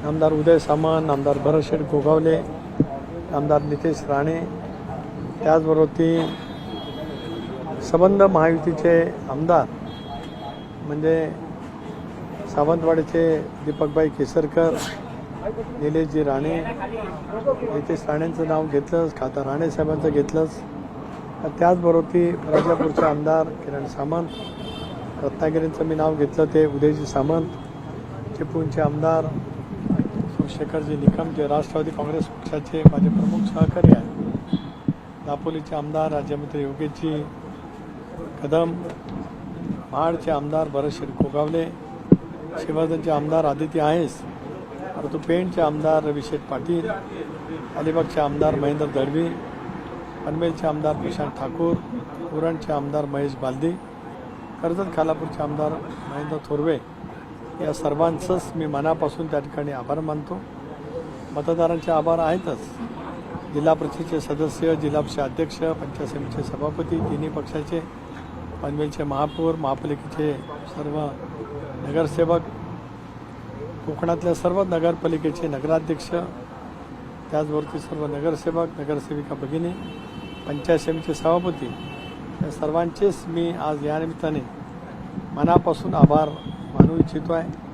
आमदार उदय सामंत, आमदार भरतशेठ गोगावले, आमदार नितेश राणे, त्याचबरोबर ती संबंध महायुतीचे आमदार म्हणजे सावंतवाडीचे दीपकभाई केसरकर, निलेशजी राणे, नितेश राणेंचं नाव घेतलंच, खासदार राणे साहेबांचं घेतलंच. त्याचबरोबर ती राजापूरचे आमदार किरण सामंत, रत्नागिरींचं मी नाव घेतलं ते उदयजी सामंत, चिपळूणचे आमदार शेखरजी निकम जे राष्ट्रवादी काँग्रेस पक्षाचे माझे प्रमुख सहकारी आहेत, दापोलीचे आमदार राज्यमंत्री योगेशजी कदम, महाडचे आमदार भरतशेठ गोगावले, शिवधनचे आमदार आदिती आहेस, परंतु पेणचे आमदार रविशेठ पाटील, अलिबागचे आमदार महेंद्र दळवी, पनवेलचे आमदार प्रशांत ठाकूर, उरणचे आमदार महेश बालदी, कर्जत खालापूरचे आमदार महेंद्र थोरवे, या सर्वांचंच मी मनापासून त्या ठिकाणी आभार मानतो. मतदारांचे आभार आहेतच. जिल्हा परिषदेचे सदस्य, जिल्हा परिषद अध्यक्ष, पंचायत समितीचे सभापती, तिन्ही पक्षाचे, पनवेलचे महापौर, महापालिकेचे सर्व नगरसेवक, कोकणातल्या सर्व नगरपालिकेचे नगराध्यक्ष, त्याचबरोबर सर्व नगरसेवक, नगरसेविका भगिनी, पंचायत समितीचे सभापती, या सर्वांचेच मी आज या निमित्ताने मनापासून आभार मानू इच्छितो आहे.